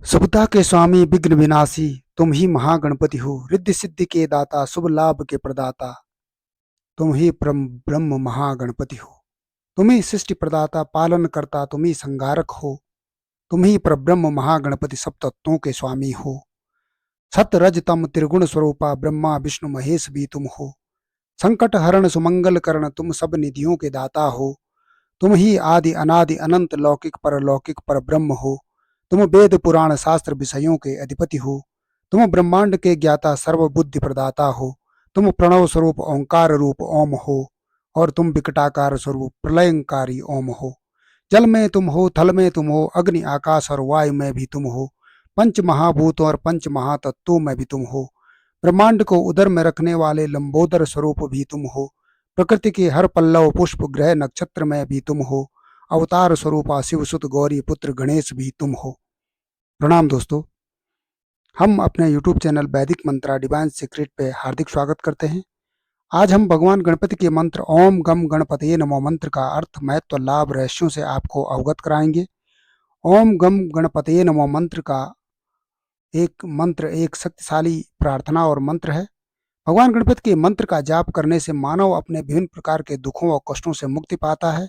सुबता के स्वामी विघ्न विनाशी तुम ही महागणपति हो। रिद्धि सिद्धि के दाता शुभ लाभ के प्रदाता तुम ही परम ब्रह्म महागणपति हो। तुम ही सृष्टि प्रदाता पालन करता तुम ही संहारक हो। तुम ही परब्रह्म महागणपति सब तत्वों के स्वामी हो। सत रज तम त्रिगुण स्वरूपा ब्रह्मा विष्णु महेश भी तुम हो। संकट हरण सुमंगल करण तुम सब निधियों के दाता हो। तुम ही आदि अनादि अनंत लौकिक परलौकिक पर ब्रह्म हो। तुम वेद पुराण शास्त्र विषयों के अधिपति हो। तुम ब्रह्मांड के ज्ञाता सर्वबुद्धि प्रदाता हो। तुम प्रणव स्वरूप ओंकार रूप ओम हो। और तुम विकटाकार स्वरूप प्रलयंकारी ओम हो। जल में तुम हो, थल में तुम हो, अग्नि आकाश और वायु में भी तुम हो। पंच महाभूतों और पंच महातत्वों में भी तुम हो। ब्रह्मांड को उदर में रखने वाले लंबोदर स्वरूप भी तुम हो। प्रकृति के हर पल्लव पुष्प ग्रह नक्षत्र में भी तुम हो। अवतार स्वरूपा शिव सुत गौरी पुत्र गणेश भी तुम हो। प्रणाम दोस्तों, हम अपने YouTube चैनल वैदिक मंत्रा डिवाइन सीक्रेट पे हार्दिक स्वागत करते हैं। आज हम भगवान गणपति के मंत्र ओम गम गणपतये नमो मंत्र का अर्थ, महत्व, लाभ, रहस्यों से आपको अवगत कराएंगे। ओम गम गणपतये नमो मंत्र का एक शक्तिशाली प्रार्थना और मंत्र है। भगवान गणपति के मंत्र का जाप करने से मानव अपने विभिन्न प्रकार के दुखों और कष्टों से मुक्ति पाता है।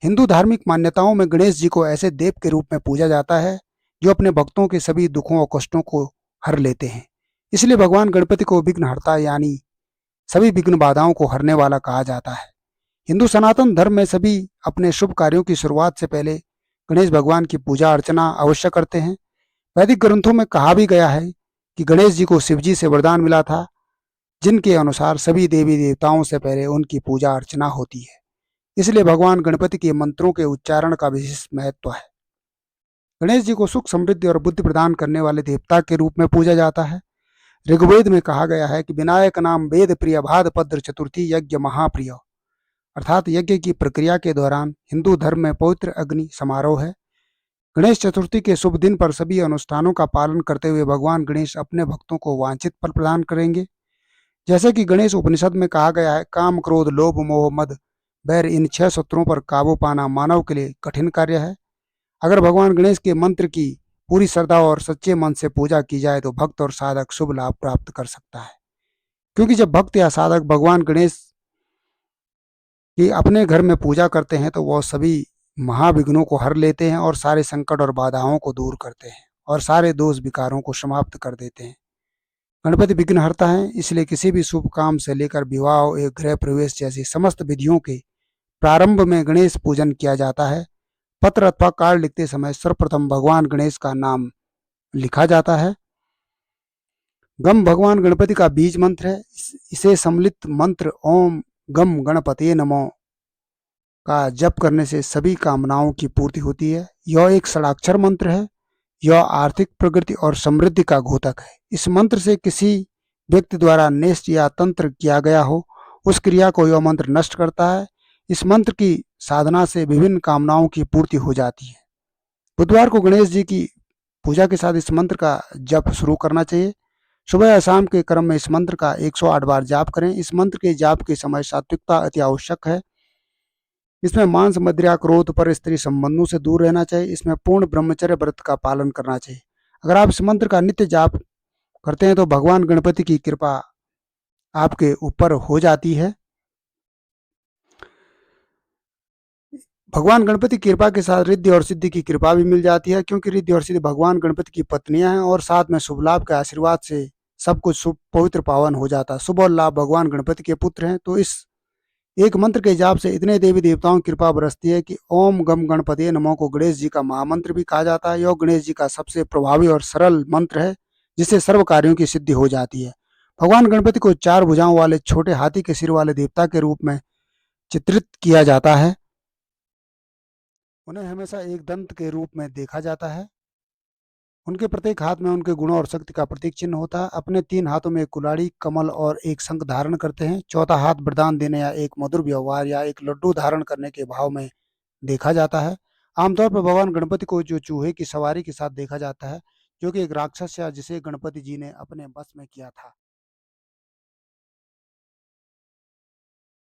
हिंदू धार्मिक मान्यताओं में गणेश जी को ऐसे देव के रूप में पूजा जाता है जो अपने भक्तों के सभी दुखों और कष्टों को हर लेते हैं। इसलिए भगवान गणपति को विघ्नहर्ता यानी सभी विघ्न बाधाओं को हरने वाला कहा जाता है। हिंदू सनातन धर्म में सभी अपने शुभ कार्यों की शुरुआत से पहले गणेश भगवान की पूजा अर्चना अवश्य करते हैं। वैदिक ग्रंथों में कहा भी गया है कि गणेश जी को शिवजी से वरदान मिला था, जिनके अनुसार सभी देवी देवताओं से पहले उनकी पूजा अर्चना होती है। इसलिए भगवान गणपति के मंत्रों के उच्चारण का विशेष महत्व है। गणेश जी को सुख समृद्धि और बुद्धि प्रदान करने वाले देवता के रूप में पूजा जाता है। ऋग्वेद में कहा गया है कि विनायक नाम वेद प्रिय भाद्रपद चतुर्थी यज्ञ महाप्रिय, अर्थात यज्ञ की प्रक्रिया के दौरान हिंदू धर्म में पवित्र अग्नि समारोह है। गणेश चतुर्थी के शुभ दिन पर सभी अनुष्ठानों का पालन करते हुए भगवान गणेश अपने भक्तों को वांछित फल प्रदान करेंगे। जैसे कि गणेश उपनिषद में कहा गया है, काम क्रोध लोभ मोह मद बैर इन 6 शत्रुओं पर काबू पाना मानव के लिए कठिन कार्य है। अगर भगवान गणेश के मंत्र की पूरी श्रद्धा और सच्चे मन से पूजा की जाए तो भक्त और साधक शुभ लाभ प्राप्त कर सकता है। क्योंकि जब भक्त या साधक भगवान गणेश की अपने घर में पूजा करते हैं तो वह सभी महाविघ्नों को हर लेते हैं और सारे संकट और बाधाओं को दूर करते हैं और सारे दोष विकारों को समाप्त कर देते हैं। गणपति विघ्नहर्ता हैं, इसलिए किसी भी शुभ काम से लेकर विवाह एक गृह प्रवेश जैसी समस्त विधियों के प्रारंभ में गणेश पूजन किया जाता है। पत्र अथवा कार्ड लिखते समय सर्वप्रथम भगवान गणेश का नाम लिखा जाता है। गम भगवान गणपति का बीज मंत्र है। इसे सम्मिलित मंत्र ओम गम गणपते नमो का जप करने से सभी कामनाओं की पूर्ति होती है। यह एक षडाक्षर मंत्र है। यह आर्थिक प्रगति और समृद्धि का घोतक है। इस मंत्र से किसी व्यक्ति द्वारा नेष्ट या तंत्र किया गया हो, उस क्रिया को यह मंत्र नष्ट करता है। इस मंत्र की साधना से विभिन्न कामनाओं की पूर्ति हो जाती है। बुधवार को गणेश जी की पूजा के साथ इस मंत्र का जप शुरू करना चाहिए। सुबह या शाम के क्रम में इस मंत्र का 108 बार जाप करें। इस मंत्र के जाप के समय सात्विकता अति आवश्यक है। इसमें मांस मदिरा क्रोध पर स्त्री संबंधों से दूर रहना चाहिए। इसमें पूर्ण ब्रह्मचर्य व्रत का पालन करना चाहिए। अगर आप इस मंत्र का नित्य जाप करते हैं तो भगवान गणपति की कृपा आपके ऊपर हो जाती है। भगवान गणपति की कृपा के साथ रिद्धि और सिद्धि की कृपा भी मिल जाती है, क्योंकि रिद्धि और सिद्धि भगवान गणपति की पत्नियां हैं और साथ में शुभ लाभ के आशीर्वाद से सब कुछ शुभ पवित्र पावन हो जाता है। शुभ और लाभ भगवान गणपति के पुत्र हैं। तो इस एक मंत्र के जाप से इतने देवी देवताओं की कृपा बरसती है कि ओम गम गणपति नमो को गणेश जी का महामंत्र भी कहा जाता है। यह गणेश जी का सबसे प्रभावी और सरल मंत्र है, जिससे सर्व कार्यों की सिद्धि हो जाती है। भगवान गणपति को 4 भुजाओं वाले छोटे हाथी के सिर वाले देवता के रूप में चित्रित किया जाता है। उन्हें हमेशा एक दंत के रूप में देखा जाता है। उनके प्रत्येक हाथ में उनके गुणों और शक्ति का प्रतीक चिन्ह होता है। अपने 3 हाथों में एक कुल्हाड़ी, कमल और एक शंख धारण करते हैं। चौथा हाथ वरदान देने या एक मधुर व्यवहार या एक लड्डू धारण करने के भाव में देखा जाता है। आमतौर पर भगवान गणपति को जो चूहे की सवारी के साथ देखा जाता है, जो कि एक राक्षस या जिसे गणपति जी ने अपने बस में किया था।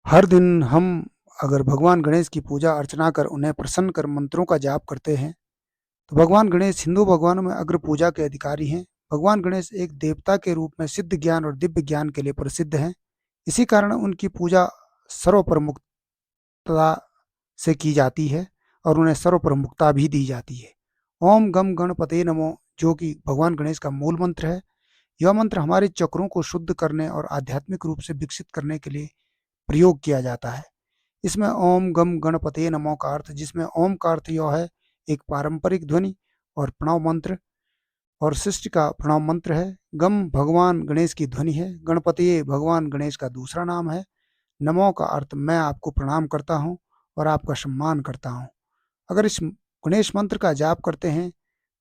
हर दिन हम अगर भगवान गणेश की पूजा अर्चना कर उन्हें प्रसन्न कर मंत्रों का जाप करते हैं तो भगवान गणेश हिंदू भगवानों में अग्र पूजा के अधिकारी हैं। भगवान गणेश एक देवता के रूप में सिद्ध ज्ञान और दिव्य ज्ञान के लिए प्रसिद्ध हैं। इसी कारण उनकी पूजा सर्वप्रमुखता से की जाती है और उन्हें सर्वप्रमुखता भी दी जाती है। ओम गम गणपते नमो, जो कि भगवान गणेश का मूल मंत्र है। यह मंत्र हमारे चक्रों को शुद्ध करने और आध्यात्मिक रूप से विकसित करने के लिए प्रयोग किया जाता है। इसमें ओम गम गणपते नमो का अर्थ, जिसमें ओम का अर्थ यह है एक पारंपरिक ध्वनि और प्रणव मंत्र, और सृष्टि का प्रणव मंत्र है। गम भगवान गणेश की ध्वनि है। गणपति भगवान गणेश का दूसरा नाम है। नमो का अर्थ मैं आपको प्रणाम करता हूँ और आपका सम्मान करता हूँ। अगर इस गणेश मंत्र का जाप करते हैं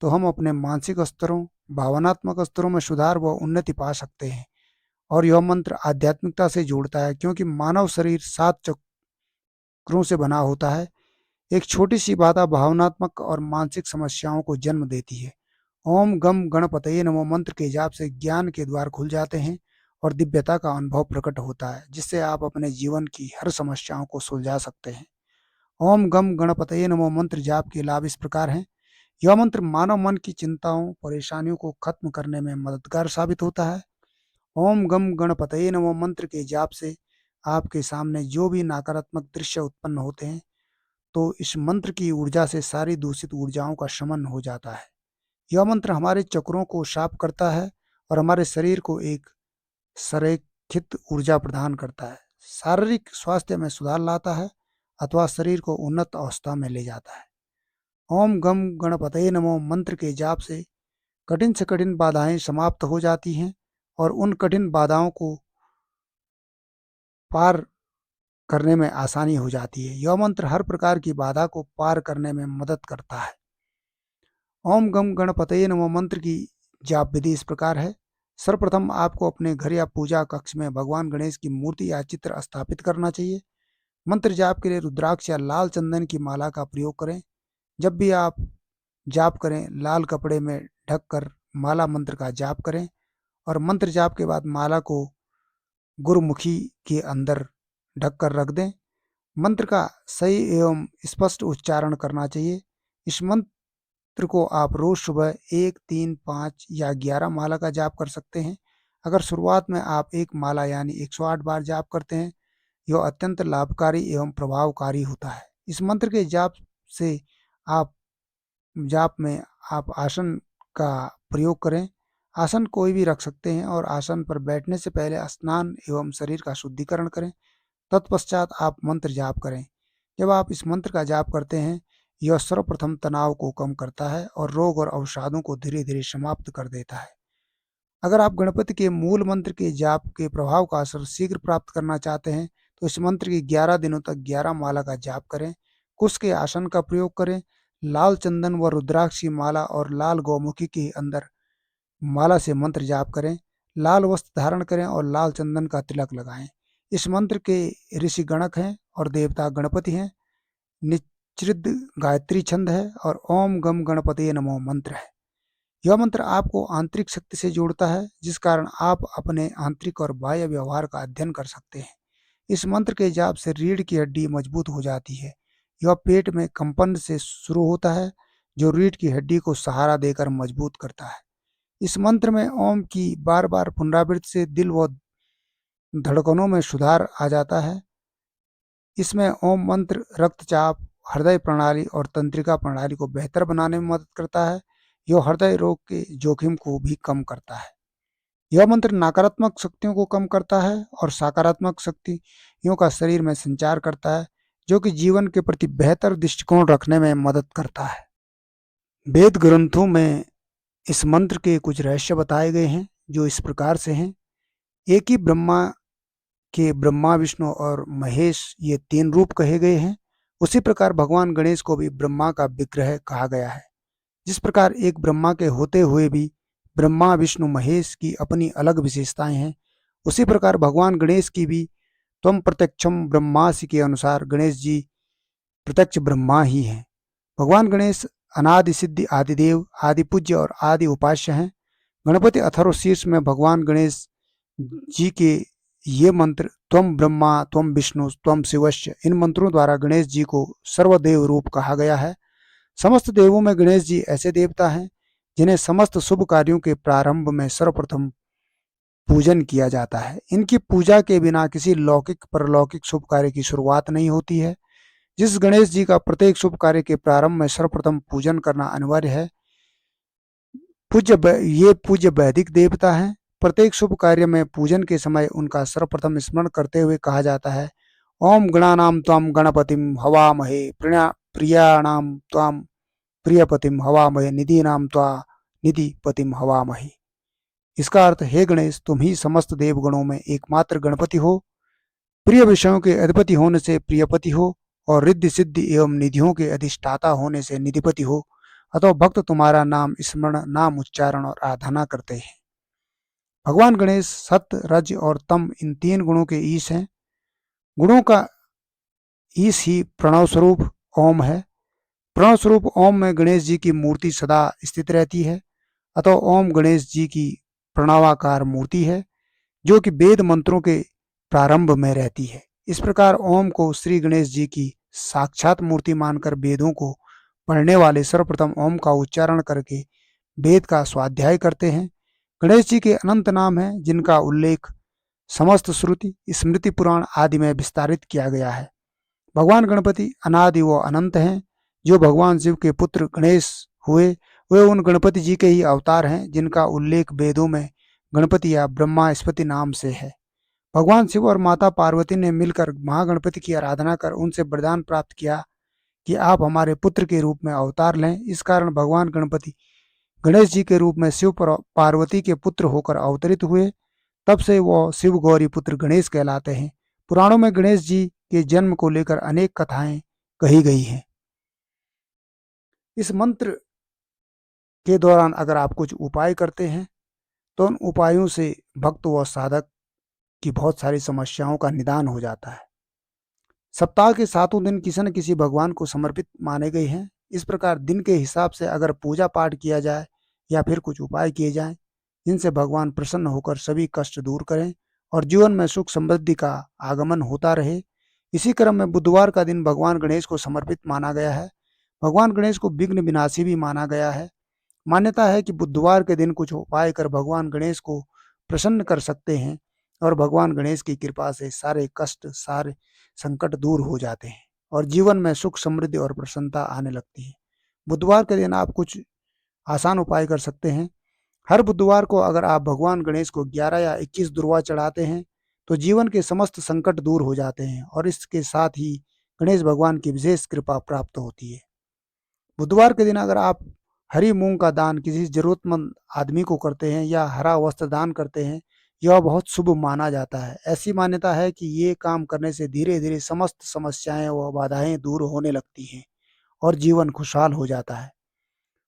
तो हम अपने मानसिक स्तरों, भावनात्मक स्तरों में सुधार व उन्नति पा सकते हैं। और यह मंत्र आध्यात्मिकता से जोड़ता है, क्योंकि मानव शरीर 7 चक्रों से बना होता है। एक छोटी सी बाधा भावनात्मक और मानसिक समस्याओं को जन्म देती है। ओम गम गणपतये नमो मंत्र के जाप से ज्ञान के द्वार खुल जाते हैं और दिव्यता का अनुभव प्रकट होता है, जिससे आप अपने जीवन की हर समस्याओं को सुलझा सकते हैं। ओम गम गणपतये नमो मंत्र जाप के लाभ इस प्रकार हैं। यह मंत्र मानव मन की चिंताओं, परेशानियों को खत्म करने में मददगार साबित होता है। ओम गम गणपतये नमो मंत्र के जाप से आपके सामने जो भी नकारात्मक दृश्य उत्पन्न होते हैं, तो इस मंत्र की ऊर्जा से सारी दूषित ऊर्जाओं का शमन हो जाता है। यह मंत्र हमारे चक्रों को साफ करता है और हमारे शरीर को एक संरेखित ऊर्जा प्रदान करता है। शारीरिक स्वास्थ्य में सुधार लाता है अथवा शरीर को उन्नत अवस्था में ले जाता है। ओम गम गणपतये नमो मंत्र के जाप से कठिन से कठिन बाधाएं समाप्त हो जाती हैं और उन कठिन बाधाओं को पार करने में आसानी हो जाती है। यह मंत्र हर प्रकार की बाधा को पार करने में मदद करता है। ओम गम गणपतये नमो मंत्र की जाप विधि इस प्रकार है। सर्वप्रथम आपको अपने घर या पूजा कक्ष में भगवान गणेश की मूर्ति या चित्र स्थापित करना चाहिए। मंत्र जाप के लिए रुद्राक्ष या लाल चंदन की माला का प्रयोग करें। जब भी आप जाप करें, लाल कपड़े में ढककर माला मंत्र का जाप करें और मंत्र जाप के बाद माला को गुरुमुखी के अंदर ढककर रख दें। मंत्र का सही एवं स्पष्ट उच्चारण करना चाहिए। इस मंत्र को आप रोज सुबह 1, 3, 5 या 11 माला का जाप कर सकते हैं। अगर शुरुआत में आप एक माला यानी 108 बार जाप करते हैं, यह अत्यंत लाभकारी एवं प्रभावकारी होता है। इस मंत्र के जाप से आप जाप में आप आसन का प्रयोग करें। आसन कोई भी रख सकते हैं और आसन पर बैठने से पहले स्नान एवं शरीर का शुद्धिकरण करें। तत्पश्चात आप मंत्र जाप करें। जब आप इस मंत्र का जाप करते हैं, यह सर्वप्रथम तनाव को कम करता है और रोग और अवसादों को धीरे धीरे समाप्त कर देता है। अगर आप गणपति के मूल मंत्र के जाप के प्रभाव का असर शीघ्र प्राप्त करना चाहते हैं, तो इस मंत्र की 11 दिनों तक 11 माला का जाप करें। कुश के आसन का प्रयोग करें। लाल चंदन व रुद्राक्ष की माला और लाल गौमुखी के अंदर माला से मंत्र जाप करें। लाल वस्त्र धारण करें और लाल चंदन का तिलक लगाएं। इस मंत्र के ऋषि गणक हैं और देवता गणपति हैं। निचृद गायत्री छंद है और ओम गम गणपति नमो मंत्र है। यह मंत्र आपको आंतरिक शक्ति से जोड़ता है, जिस कारण आप अपने आंतरिक और बाह्य व्यवहार का अध्ययन कर सकते हैं। इस मंत्र के जाप से रीढ़ की हड्डी मजबूत हो जाती है। यह पेट में कंपन से शुरू होता है, जो रीढ़ की हड्डी को सहारा देकर मजबूत करता है। इस मंत्र में ओम की बार बार पुनरावृत्ति से दिल व धड़कनों में सुधार आ जाता है। इसमें ओम मंत्र रक्तचाप, हृदय प्रणाली और तंत्रिका प्रणाली को बेहतर बनाने में मदद करता है। यह हृदय रोग के जोखिम को भी कम करता है। यह मंत्र नकारात्मक शक्तियों को कम करता है और सकारात्मक शक्तियों का शरीर में संचार करता है, जो कि जीवन के प्रति बेहतर दृष्टिकोण रखने में मदद करता है। वेद ग्रंथों में इस मंत्र के कुछ रहस्य बताए गए हैं, जो इस प्रकार से हैं। एक ही ब्रह्मा के ब्रह्मा, विष्णु और महेश ये 3 रूप कहे गए हैं। उसी प्रकार भगवान गणेश को भी ब्रह्मा का विग्रह कहा गया है। जिस प्रकार एक ब्रह्मा के होते हुए भी ब्रह्मा, विष्णु, महेश की अपनी अलग विशेषताएं हैं, उसी प्रकार भगवान गणेश की भी त्वम प्रत्यक्षम ब्रह्मासि के अनुसार गणेश जी प्रत्यक्ष ब्रह्मा ही हैं। भगवान गणेश अनादि सिद्धि आदिदेव, आदि पूज्य और आदि उपास्य हैं। गणपति अथर्वशीर्ष में भगवान गणेश जी के ये मंत्र त्वम ब्रह्मा, त्वम विष्णु, त्वम शिवस्य, इन मंत्रों द्वारा गणेश जी को सर्वदेव रूप कहा गया है। समस्त देवों में गणेश जी ऐसे देवता हैं जिन्हें समस्त शुभ कार्यों के प्रारंभ में सर्वप्रथम पूजन किया जाता है। इनकी पूजा के बिना किसी लौकिक परलौकिक शुभ कार्य की शुरुआत नहीं होती है। जिस गणेश जी का प्रत्येक शुभ कार्य के प्रारंभ में सर्वप्रथम पूजन करना अनिवार्य है, ये पूज्य वैदिक देवता हैं। प्रत्येक शुभ कार्य में पूजन के समय उनका सर्वप्रथम स्मरण करते हुए कहा जाता है, ओम गणानाम त्वाम गणपतिम हवामहे प्रियाणाम त्वाम प्रियपतिम हवामहे निधीनाम त्वा निधिपतिम हवामहे। इसका अर्थ, हे गणेश, तुम ही समस्त देवगणों में एकमात्र गणपति हो, प्रिय विषयों के अधिपति होने से प्रियपति हो और रिद्धि सिद्धि एवं निधियों के अधिष्ठाता होने से निधिपति हो। अतः भक्त तुम्हारा नाम स्मरण, नाम उच्चारण और आराधना करते हैं। भगवान गणेश सत्य, रज और तम इन तीन गुणों के ईश हैं। गुणों का ईश ही प्रणव स्वरूप ओम है। प्रणव स्वरूप ओम में गणेश जी की मूर्ति सदा स्थित रहती है। अतः ओम गणेश जी की प्रणवाकार मूर्ति है जो कि वेद मंत्रों के प्रारंभ में रहती है। इस प्रकार ओम को श्री गणेश जी की साक्षात मूर्ति मानकर वेदों को पढ़ने वाले सर्वप्रथम ओम का उच्चारण करके वेद का स्वाध्याय करते हैं। गणेश जी के अनंत नाम हैं जिनका उल्लेख समस्त श्रुति, स्मृति, पुराण आदि में विस्तारित किया गया है। भगवान गणपति अनादि व अनंत हैं। जो भगवान शिव के पुत्र गणेश हुए वे उन गणपति जी के ही अवतार हैं जिनका उल्लेख वेदों में गणपति या ब्रह्मास्पति नाम से है। भगवान शिव और माता पार्वती ने मिलकर महागणपति की आराधना कर उनसे वरदान प्राप्त किया कि आप हमारे पुत्र के रूप में अवतार लें। इस कारण भगवान गणपति गणेश जी के रूप में शिव पार्वती के पुत्र होकर अवतरित हुए। तब से वो शिव गौरी पुत्र गणेश कहलाते हैं। पुराणों में गणेश जी के जन्म को लेकर अनेक कथाएं कही गई हैं। इस मंत्र के दौरान अगर आप कुछ उपाय करते हैं तो उन उपायों से भक्त व साधक की बहुत सारी समस्याओं का निदान हो जाता है। सप्ताह के सातों दिन किसी न किसी भगवान को समर्पित माने गए हैं। इस प्रकार दिन के हिसाब से अगर पूजा पाठ किया जाए या फिर कुछ उपाय किए जाएं जिनसे भगवान प्रसन्न होकर सभी कष्ट दूर करें और जीवन में सुख समृद्धि का आगमन होता रहे। इसी क्रम में बुधवार का दिन भगवान गणेश को समर्पित माना गया है। भगवान गणेश को विघ्न विनाशी भी माना गया है। मान्यता है कि बुधवार के दिन कुछ उपाय कर भगवान गणेश को प्रसन्न कर सकते हैं और भगवान गणेश की कृपा से सारे कष्ट, सारे संकट दूर हो जाते हैं और जीवन में सुख समृद्धि और प्रसन्नता आने लगती है। बुधवार के दिन आप कुछ आसान उपाय कर सकते हैं। हर बुधवार को अगर आप भगवान गणेश को 11 या 21 दुर्वा चढ़ाते हैं तो जीवन के समस्त संकट दूर हो जाते हैं और इसके साथ ही गणेश भगवान की विशेष कृपा प्राप्त होती है। बुधवार के दिन अगर आप हरी मूंग का दान किसी जरूरतमंद आदमी को करते हैं या हरा वस्त्र दान करते हैं, यह बहुत शुभ माना जाता है। ऐसी मान्यता है कि ये काम करने से धीरे धीरे समस्त समस्याएं व बाधाएं दूर होने लगती हैं और जीवन खुशहाल हो जाता है।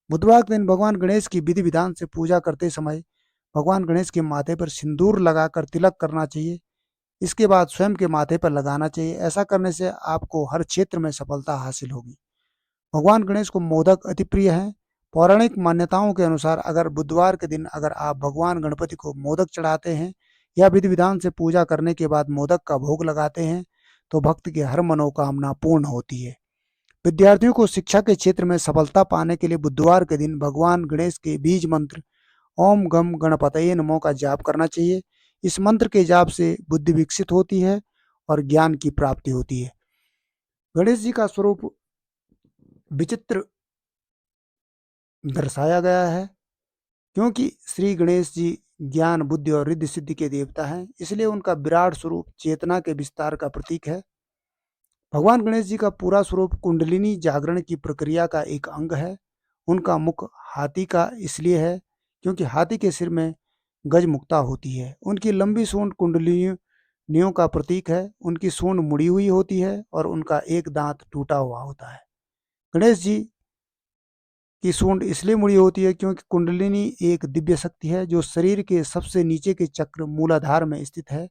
बुधवार के दिन भगवान गणेश की विधि विधान से पूजा करते समय भगवान गणेश के माथे पर सिंदूर लगाकर तिलक करना चाहिए। इसके बाद स्वयं के माथे पर लगाना चाहिए। ऐसा करने से आपको हर क्षेत्र में सफलता हासिल होगी। भगवान गणेश को मोदक अति प्रिय हैं। पौराणिक मान्यताओं के अनुसार अगर बुधवार के दिन अगर आप भगवान गणपति को मोदक चढ़ाते हैं या विधि विधान से पूजा करने के बाद मोदक का भोग लगाते हैं तो भक्त की हर मनोकामना पूर्ण होती है। विद्यार्थियों को शिक्षा के क्षेत्र में सफलता पाने के लिए बुधवार के दिन भगवान गणेश के बीज मंत्र ओम गम गणपतये नमो का जाप करना चाहिए। इस मंत्र के जाप से बुद्धि विकसित होती है और ज्ञान की प्राप्ति होती है। गणेश जी का स्वरूप विचित्र दर्शाया गया है क्योंकि श्री गणेश जी ज्ञान, बुद्धि और रिद्धि सिद्धि के देवता हैं, इसलिए उनका विराट स्वरूप चेतना के विस्तार का प्रतीक है। भगवान गणेश जी का पूरा स्वरूप कुंडलिनी जागरण की प्रक्रिया का एक अंग है। उनका मुख हाथी का इसलिए है क्योंकि हाथी के सिर में गज मुक्ता होती है। उनकी लंबी सूंड कुंडलिनियों का प्रतीक है। उनकी सूंड मुड़ी हुई होती है और उनका एक दांत टूटा हुआ होता है। गणेश जी की सूंड इसलिए मुड़ी होती है क्योंकि कुंडलिनी एक दिव्य शक्ति है जो शरीर के सबसे नीचे के चक्र मूलाधार में स्थित है।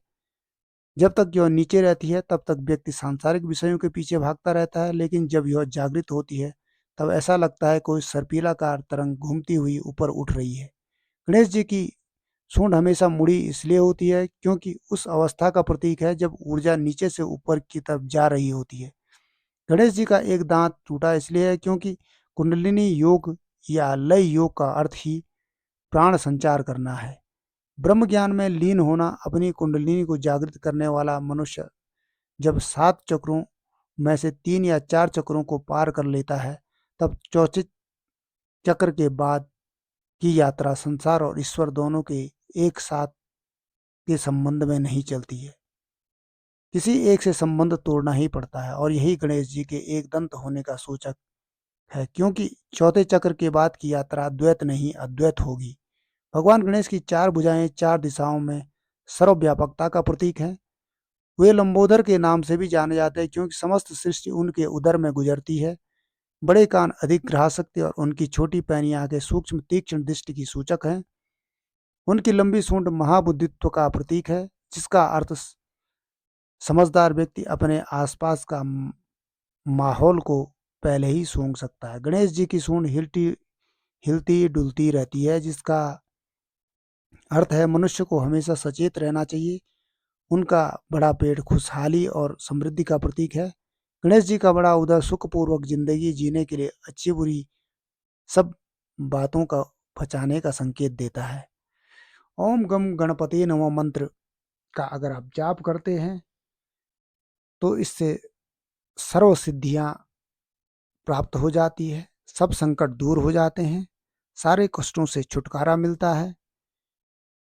जब तक यह नीचे रहती है तब तक व्यक्ति सांसारिक विषयों के पीछे भागता रहता है, लेकिन जब यह जागृत होती है तब ऐसा लगता है कोई सर्पीलाकार तरंग घूमती हुई ऊपर उठ रही है। गणेश जी की सूंड हमेशा मुड़ी इसलिए होती है क्योंकि उस अवस्था का प्रतीक है जब ऊर्जा नीचे से ऊपर की तरफ जा रही होती है। गणेश जी का एक दांत टूटा इसलिए है क्योंकि कुंडलिनी योग या लय योग का अर्थ ही प्राण संचार करना है। ब्रह्म ज्ञान में लीन होना, अपनी कुंडलिनी को जागृत करने वाला मनुष्य जब 7 चक्रों में से 3 या 4 चक्रों को पार कर लेता है, तब चौथे चक्र के बाद की यात्रा संसार और ईश्वर दोनों के एक साथ के संबंध में नहीं चलती है। किसी एक से संबंध तोड़ना ही पड़ता है, और यही गणेश जी के एक दंत होने का सूचक है, क्योंकि चौथे चक्र के बाद की यात्रा द्वैत नहीं अद्वैत होगी। भगवान गणेश की 4 भुजाएं 4 दिशाओं में सर्वव्यापकता का प्रतीक है। वे लंबोदर के नाम से भी जाने जाते हैं, क्योंकि समस्त सृष्टि उनके उदर में गुजरती है। बड़े कान अधिक ग्राहशक्ति और उनकी छोटी पैनी आंखें सूक्ष्म तीक्ष्ण दृष्टि की सूचक हैं। उनकी लंबी सूंड महाबुद्धित्व का प्रतीक है, जिसका अर्थ समझदार व्यक्ति अपने आसपास का माहौल को पहले ही सूंघ सकता है। गणेश जी की सूंड हिलती हिलती डुलती रहती है, जिसका अर्थ है मनुष्य को हमेशा सचेत रहना चाहिए। उनका बड़ा पेट खुशहाली और समृद्धि का प्रतीक है। गणेश जी का बड़ा उदर सुखपूर्वक जिंदगी जीने के लिए अच्छी बुरी सब बातों का बचाने का संकेत देता है। ओम गम गणपति नमः मंत्र का अगर आप जाप करते हैं तो इससे सर्व सिद्धियां प्राप्त हो जाती है, सब संकट दूर हो जाते हैं, सारे कष्टों से छुटकारा मिलता है,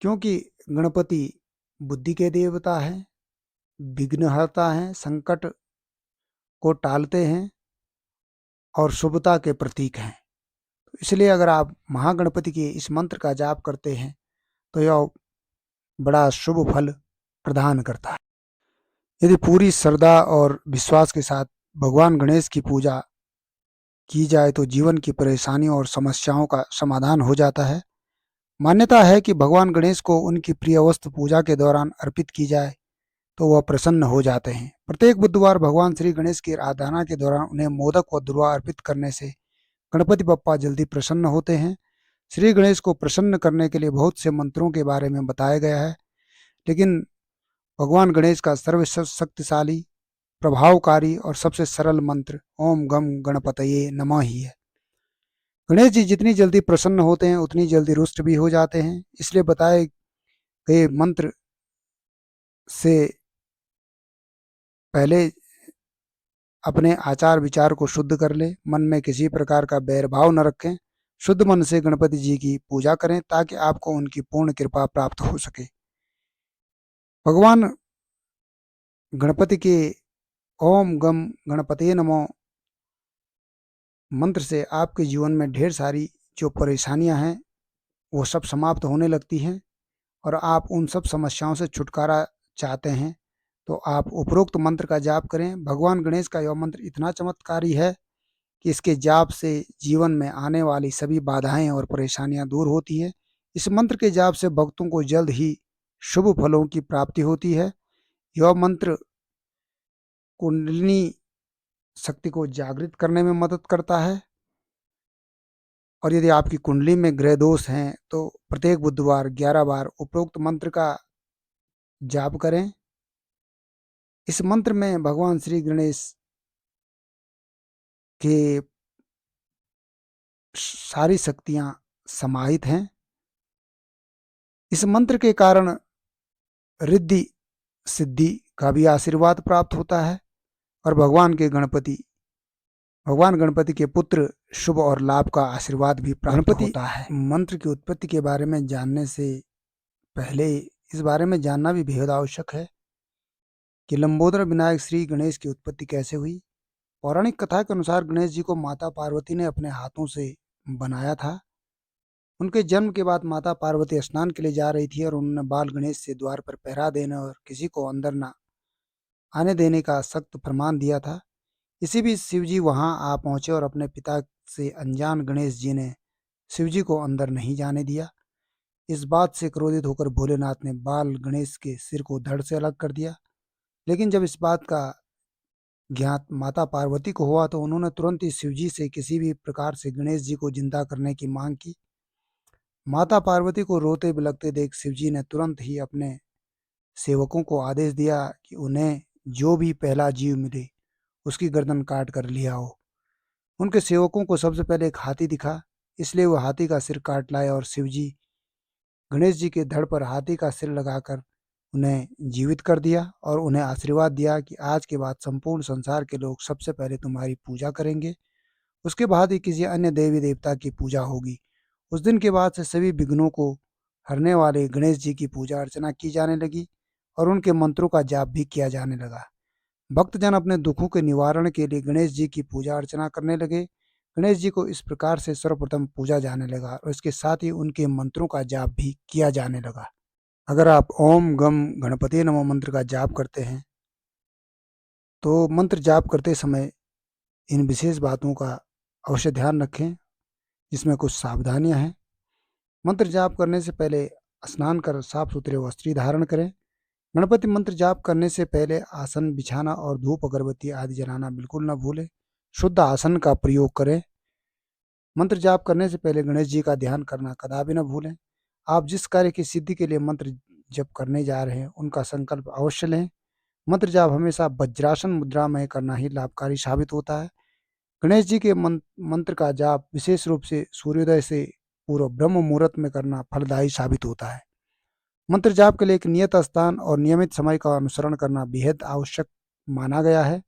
क्योंकि गणपति बुद्धि के देवता हैं, विघ्नहर्ता हैं, संकट को टालते हैं और शुभता के प्रतीक हैं। तो इसलिए अगर आप महागणपति के इस मंत्र का जाप करते हैं तो यह बड़ा शुभ फल प्रदान करता है। यदि पूरी श्रद्धा और विश्वास के साथ भगवान गणेश की पूजा की जाए तो जीवन की परेशानियों और समस्याओं का समाधान हो जाता है। मान्यता है कि भगवान गणेश को उनकी प्रिय वस्तु पूजा के दौरान अर्पित की जाए तो वह प्रसन्न हो जाते हैं। प्रत्येक बुधवार भगवान श्री गणेश की आराधना के दौरान उन्हें मोदक व दुर्वा अर्पित करने से गणपति बप्पा जल्दी प्रसन्न होते हैं। श्री गणेश को प्रसन्न करने के लिए बहुत से मंत्रों के बारे में बताया गया है, लेकिन भगवान गणेश का सर्वशक्तिशाली, प्रभावकारी और सबसे सरल मंत्र ओम गम गणपतये नमः ही है। गणेश जी जितनी जल्दी प्रसन्न होते हैं उतनी जल्दी रुष्ट भी हो जाते हैं, इसलिए बताए गए मंत्र से पहले अपने आचार विचार को शुद्ध कर ले, मन में किसी प्रकार का बैरभाव न रखें, शुद्ध मन से गणपति जी की पूजा करें ताकि आपको उनकी पूर्ण कृपा प्राप्त हो सके। भगवान गणपति के ओम गम गणपति नमो मंत्र से आपके जीवन में ढेर सारी जो परेशानियां हैं वो सब समाप्त होने लगती हैं, और आप उन सब समस्याओं से छुटकारा चाहते हैं तो आप उपरोक्त मंत्र का जाप करें। भगवान गणेश का यह मंत्र इतना चमत्कारी है कि इसके जाप से जीवन में आने वाली सभी बाधाएं और परेशानियां दूर होती है। इस मंत्र के जाप से भक्तों को जल्द ही शुभ फलों की प्राप्ति होती है। यह मंत्र कुंडलिनी शक्ति को जागृत करने में मदद करता है, और यदि आपकी कुंडली में ग्रह दोष हैं तो प्रत्येक बुधवार 11 बार उपरोक्त मंत्र का जाप करें। इस मंत्र में भगवान श्री गणेश के सारी शक्तियां समाहित हैं। इस मंत्र के कारण रिद्धि सिद्धि का भी आशीर्वाद प्राप्त होता है, और भगवान गणपति के पुत्र शुभ और लाभ का आशीर्वाद भी प्राप्त होता है। मंत्र की उत्पत्ति के बारे में जानने से पहले इस बारे में जानना भी बेहद आवश्यक है कि लंबोदर विनायक श्री गणेश की उत्पत्ति कैसे हुई। पौराणिक कथा के अनुसार गणेश जी को माता पार्वती ने अपने हाथों से बनाया था। उनके जन्म के बाद माता पार्वती स्नान के लिए जा रही थी और उन्होंने बाल गणेश से द्वार पर पहरा देने और किसी को अंदर न आने देने का सख्त फरमान दिया था। इसी बीच शिवजी वहां आ पहुंचे और अपने पिता से अनजान गणेश जी ने शिवजी को अंदर नहीं जाने दिया। इस बात से क्रोधित होकर भोलेनाथ ने बाल गणेश के सिर को धड़ से अलग कर दिया। लेकिन जब इस बात का ज्ञात माता पार्वती को हुआ तो उन्होंने तुरंत ही शिवजी से किसी भी प्रकार से गणेश जी को जिंदा करने की मांग की। माता पार्वती को रोते बिलखते देख शिवजी ने तुरंत ही अपने सेवकों को आदेश दिया कि उन्हें जो भी पहला जीव मिले उसकी गर्दन काट कर लिया हो। उनके सेवकों को सबसे पहले एक हाथी दिखा, इसलिए वो हाथी का सिर काट लाए और शिव जी गणेश जी के धड़ पर हाथी का सिर लगाकर उन्हें जीवित कर दिया और उन्हें आशीर्वाद दिया कि आज के बाद संपूर्ण संसार के लोग सबसे पहले तुम्हारी पूजा करेंगे, उसके बाद ही किसी अन्य देवी देवता की पूजा होगी। उस दिन के बाद से सभी विघ्नों को हरने वाले गणेश जी की पूजा अर्चना की जाने लगी और उनके मंत्रों का जाप भी किया जाने लगा। भक्तजन अपने दुखों के निवारण के लिए गणेश जी की पूजा अर्चना करने लगे। गणेश जी को इस प्रकार से सर्वप्रथम पूजा जाने लगा और इसके साथ ही उनके मंत्रों का जाप भी किया जाने लगा। अगर आप ओम गम गणपति नमः मंत्र का जाप करते हैं, तो मंत्र जाप करते समय इन विशेष बातों का अवश्य ध्यान रखें, जिसमें कुछ सावधानियां हैं। मंत्र जाप करने से पहले स्नान कर साफ सुथरे वस्त्र धारण करें। गणपति मंत्र जाप करने से पहले आसन बिछाना और धूप अगरबत्ती आदि जलाना बिल्कुल न भूलें। शुद्ध आसन का प्रयोग करें। मंत्र जाप करने से पहले गणेश जी का ध्यान करना कदापि न भूलें। आप जिस कार्य की सिद्धि के लिए मंत्र जप करने जा रहे हैं, उनका संकल्प अवश्य लें। मंत्र जाप हमेशा वज्रासन मुद्रा में करना ही लाभकारी साबित होता है। गणेश जी के मंत्र का जाप विशेष रूप से सूर्योदय से पूर्व ब्रह्म मुहूर्त में करना फलदायी साबित होता है। मंत्र जाप के लिए एक नियत स्थान और नियमित समय का अनुसरण करना बेहद आवश्यक माना गया है।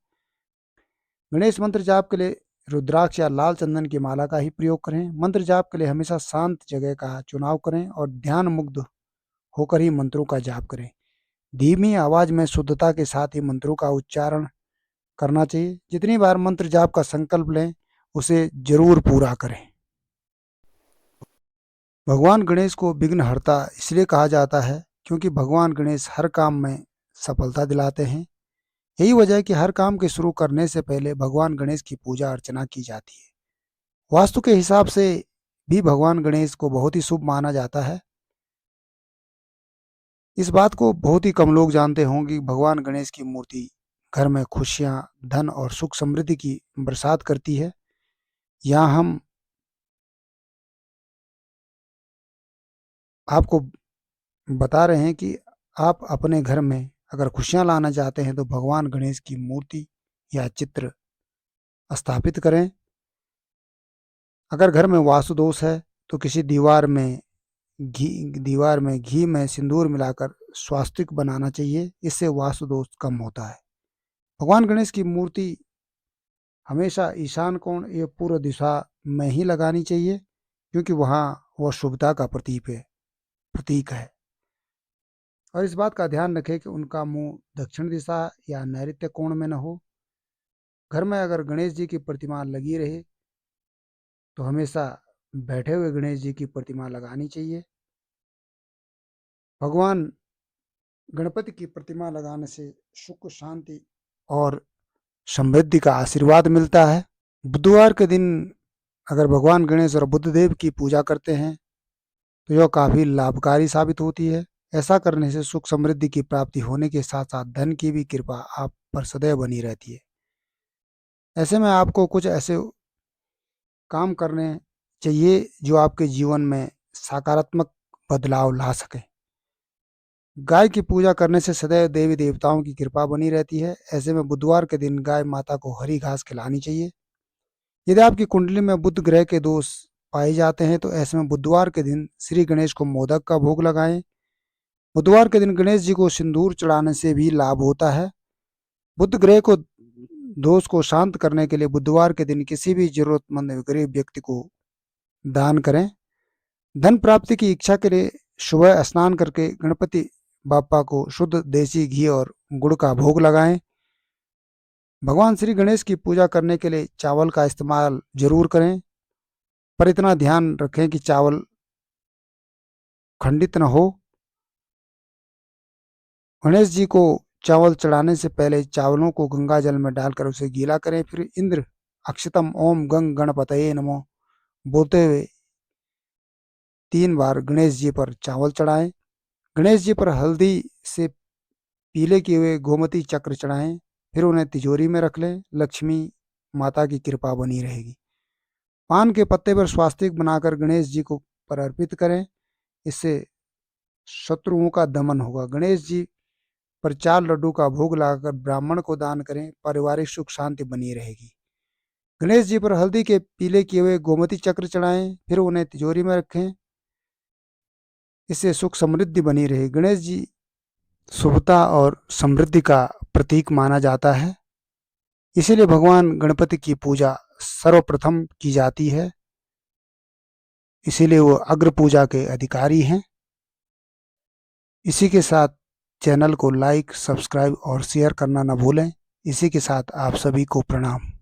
गणेश मंत्र जाप के लिए रुद्राक्ष या लाल चंदन की माला का ही प्रयोग करें। मंत्र जाप के लिए हमेशा शांत जगह का चुनाव करें और ध्यान मुग्ध होकर ही मंत्रों का जाप करें। धीमी आवाज में शुद्धता के साथ ही मंत्रों का उच्चारण करना चाहिए। जितनी बार मंत्र जाप का संकल्प लें, उसे जरूर पूरा करें। भगवान गणेश को विघ्नहर्ता इसलिए कहा जाता है क्योंकि भगवान गणेश हर काम में सफलता दिलाते हैं। यही वजह है कि हर काम के शुरू करने से पहले भगवान गणेश की पूजा अर्चना की जाती है। वास्तु के हिसाब से भी भगवान गणेश को बहुत ही शुभ माना जाता है। इस बात को बहुत ही कम लोग जानते होंगे कि भगवान गणेश की मूर्ति घर में खुशियां, धन और सुख समृद्धि की बरसात करती है। यहाँ हम आपको बता रहे हैं कि आप अपने घर में अगर खुशियां लाना चाहते हैं तो भगवान गणेश की मूर्ति या चित्र स्थापित करें। अगर घर में वास्तु दोष है तो किसी दीवार में घी में सिंदूर मिलाकर स्वास्तिक बनाना चाहिए। इससे वास्तु दोष कम होता है। भगवान गणेश की मूर्ति हमेशा ईशान कोण या पूर्व दिशा में ही लगानी चाहिए क्योंकि वहाँ वह शुभता का प्रतीक है। और इस बात का ध्यान रखें कि उनका मुंह दक्षिण दिशा या नैऋत्य कोण में न हो। घर में अगर गणेश जी की प्रतिमा लगी रहे तो हमेशा बैठे हुए गणेश जी की प्रतिमा लगानी चाहिए। भगवान गणपति की प्रतिमा लगाने से सुख, शांति और समृद्धि का आशीर्वाद मिलता है। बुधवार के दिन अगर भगवान गणेश और बुद्धदेव की पूजा करते हैं तो यह काफ़ी लाभकारी साबित होती है। ऐसा करने से सुख समृद्धि की प्राप्ति होने के साथ साथ धन की भी कृपा आप पर सदैव बनी रहती है। ऐसे में आपको कुछ ऐसे काम करने चाहिए जो आपके जीवन में सकारात्मक बदलाव ला सके। गाय की पूजा करने से सदैव देवी देवताओं की कृपा बनी रहती है। ऐसे में बुधवार के दिन गाय माता को हरी घास खिलानी चाहिए। यदि आपकी कुंडली में बुध ग्रह के दोष पाए जाते हैं तो ऐसे में बुधवार के दिन श्री गणेश को मोदक का भोग लगाएं। बुधवार के दिन गणेश जी को सिंदूर चढ़ाने से भी लाभ होता है। बुध ग्रह को दोष को शांत करने के लिए बुधवार के दिन किसी भी जरूरतमंद गरीब व्यक्ति को दान करें। धन प्राप्ति की इच्छा के लिए सुबह स्नान करके गणपति बापा को शुद्ध देसी घी और गुड़ का भोग लगाएं। भगवान श्री गणेश की पूजा करने के लिए चावल का इस्तेमाल जरूर करें, पर इतना ध्यान रखें कि चावल खंडित न हो। गणेश जी को चावल चढ़ाने से पहले चावलों को गंगा जल में डालकर उसे गीला करें। फिर इंद्र अक्षतम ओम गंग गणपतये नमो बोलते हुए 3 बार गणेश जी पर चावल चढ़ाएं। गणेश जी पर हल्दी से पीले किए हुए गोमती चक्र चढ़ाएं। फिर उन्हें तिजोरी में रख लें। लक्ष्मी माता की कृपा बनी रहेगी। पान के पत्ते पर स्वास्तिक बनाकर गणेश जी को पर अर्पित करें। इससे शत्रुओं का दमन होगा। गणेश जी पर 4 लड्डू का भोग लगाकर ब्राह्मण को दान करें। पारिवारिक सुख शांति बनी रहेगी। गणेश जी पर हल्दी के पीले किए हुए गोमती चक्र चढ़ाएं, फिर उन्हें तिजोरी में रखें। इससे सुख समृद्धि बनी रहे। गणेश जी शुभता और समृद्धि का प्रतीक माना जाता है। इसीलिए भगवान गणपति की पूजा सर्वप्रथम की जाती है। इसीलिए वो अग्र पूजा के अधिकारी हैं। इसी के साथ चैनल को लाइक, सब्सक्राइब और शेयर करना न भूलें। इसी के साथ आप सभी को प्रणाम।